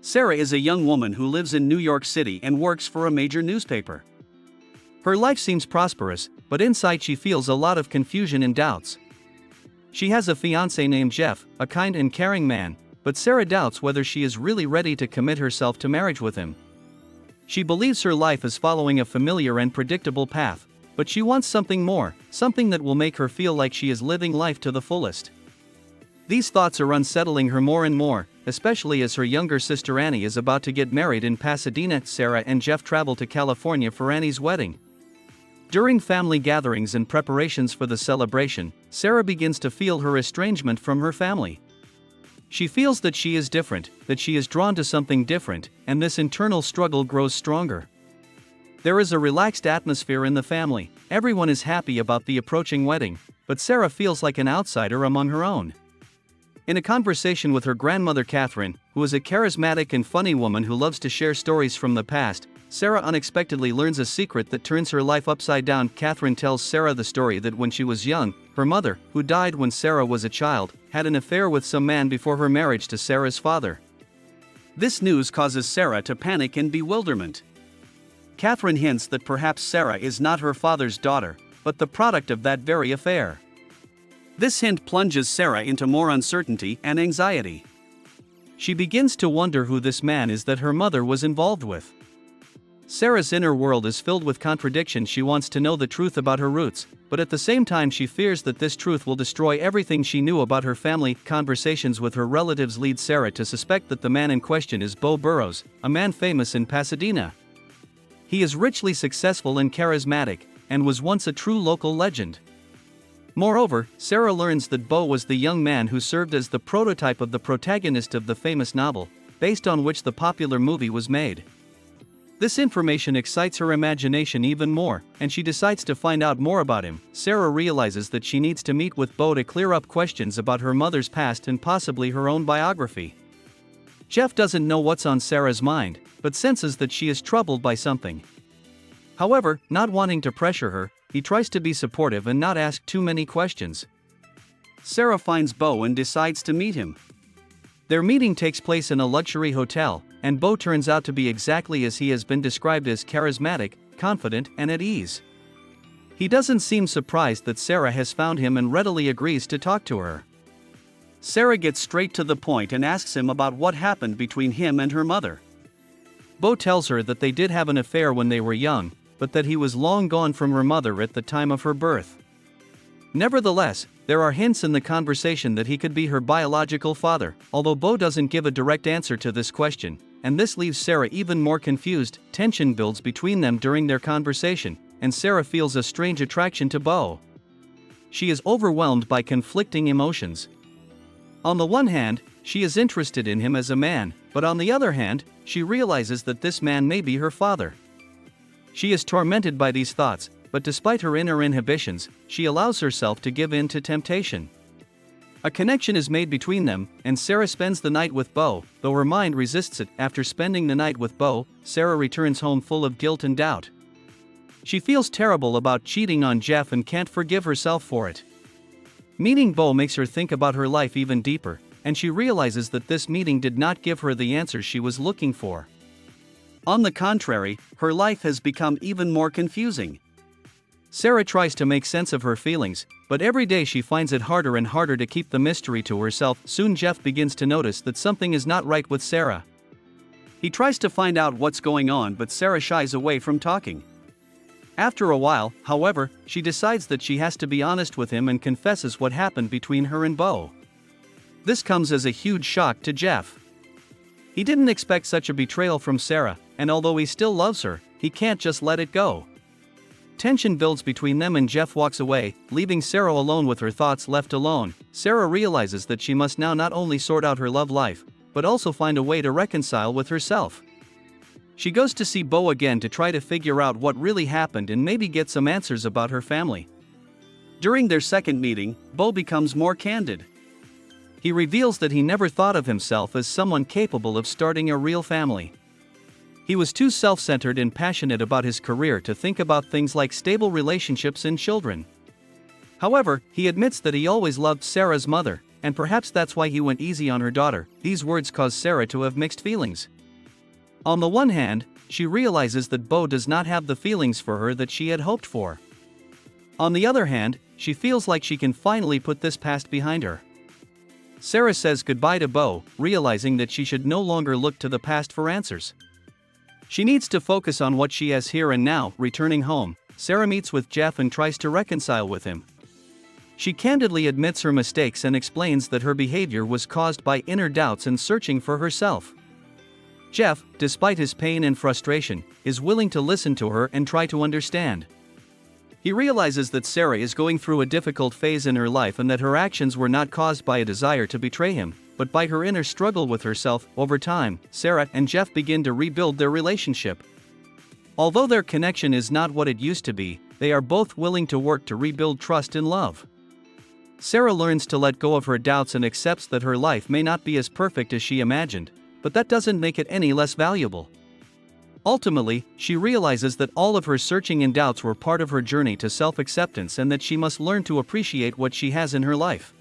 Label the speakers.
Speaker 1: Sarah is a young woman who lives in New York City and works for a major newspaper. Her life seems prosperous, but inside she feels a lot of confusion and doubts. She has a fiancé named Jeff, a kind and caring man, but Sarah doubts whether she is really ready to commit herself to marriage with him. She believes her life is following a familiar and predictable path, but she wants something more, something that will make her feel like she is living life to the fullest. These thoughts are unsettling her more and more, especially as her younger sister Annie is about to get married in Pasadena. Sarah and Jeff travel to California for Annie's wedding. During family gatherings and preparations for the celebration, Sarah begins to feel her estrangement from her family. She feels that she is different, that she is drawn to something different, and this internal struggle grows stronger. There is a relaxed atmosphere in the family, everyone is happy about the approaching wedding, but Sarah feels like an outsider among her own. In a conversation with her grandmother Catherine, who is a charismatic and funny woman who loves to share stories from the past, Sarah unexpectedly learns a secret that turns her life upside down. Catherine tells Sarah the story that when she was young, her mother, who died when Sarah was a child, had an affair with some man before her marriage to Sarah's father. This news causes Sarah to panic and bewilderment. Catherine hints that perhaps Sarah is not her father's daughter, but the product of that very affair. This hint plunges Sarah into more uncertainty and anxiety. She begins to wonder who this man is that her mother was involved with. Sarah's inner world is filled with contradiction. She wants to know the truth about her roots, but at the same time she fears that this truth will destroy everything she knew about her family. Conversations with her relatives lead Sarah to suspect that the man in question is Bo Burrows, a man famous in Pasadena. He is richly successful and charismatic, and was once a true local legend. Moreover, Sarah learns that Bo was the young man who served as the prototype of the protagonist of the famous novel, based on which the popular movie was made. This information excites her imagination even more, and she decides to find out more about him. Sarah realizes that she needs to meet with Bo to clear up questions about her mother's past and possibly her own biography. Jeff doesn't know what's on Sarah's mind, but senses that she is troubled by something. However, not wanting to pressure her, he tries to be supportive and not ask too many questions. Sarah finds Bo and decides to meet him. Their meeting takes place in a luxury hotel, and Bo turns out to be exactly as he has been described, as charismatic, confident, and at ease. He doesn't seem surprised that Sarah has found him and readily agrees to talk to her. Sarah gets straight to the point and asks him about what happened between him and her mother. Bo tells her that they did have an affair when they were young, but that he was long gone from her mother at the time of her birth. Nevertheless, there are hints in the conversation that he could be her biological father, although Bo doesn't give a direct answer to this question, and this leaves Sarah even more confused. Tension builds between them during their conversation, and Sarah feels a strange attraction to Bo. She is overwhelmed by conflicting emotions. On the one hand, she is interested in him as a man, but on the other hand, she realizes that this man may be her father. She is tormented by these thoughts, but despite her inner inhibitions, she allows herself to give in to temptation. A connection is made between them, and Sarah spends the night with Bo, though her mind resists it. After spending the night with Bo, Sarah returns home full of guilt and doubt. She feels terrible about cheating on Jeff and can't forgive herself for it. Meeting Bo makes her think about her life even deeper, and she realizes that this meeting did not give her the answers she was looking for. On the contrary, her life has become even more confusing. Sarah tries to make sense of her feelings, but every day she finds it harder and harder to keep the mystery to herself. Soon Jeff begins to notice that something is not right with Sarah. He tries to find out what's going on, but Sarah shies away from talking. After a while, however, she decides that she has to be honest with him and confesses what happened between her and Bo. This comes as a huge shock to Jeff. He didn't expect such a betrayal from Sarah, and although he still loves her, he can't just let it go. Tension builds between them and Jeff walks away, leaving Sarah alone with her thoughts. Left alone, Sarah realizes that she must now not only sort out her love life, but also find a way to reconcile with herself. She goes to see Bo again to try to figure out what really happened and maybe get some answers about her family. During their second meeting, Bo becomes more candid. He reveals that he never thought of himself as someone capable of starting a real family. He was too self-centered and passionate about his career to think about things like stable relationships and children. However, he admits that he always loved Sarah's mother, and perhaps that's why he went easy on her daughter. These words cause Sarah to have mixed feelings. On the one hand, she realizes that Beau does not have the feelings for her that she had hoped for. On the other hand, she feels like she can finally put this past behind her. Sarah says goodbye to Beau, realizing that she should no longer look to the past for answers. She needs to focus on what she has here and now. Returning home, Sarah meets with Jeff and tries to reconcile with him. She candidly admits her mistakes and explains that her behavior was caused by inner doubts and searching for herself. Jeff, despite his pain and frustration, is willing to listen to her and try to understand. He realizes that Sarah is going through a difficult phase in her life and that her actions were not caused by a desire to betray him, but by her inner struggle with herself. Over time, Sarah and Jeff begin to rebuild their relationship. Although their connection is not what it used to be, they are both willing to work to rebuild trust and love. Sarah learns to let go of her doubts and accepts that her life may not be as perfect as she imagined, but that doesn't make it any less valuable. Ultimately, she realizes that all of her searching and doubts were part of her journey to self-acceptance and that she must learn to appreciate what she has in her life.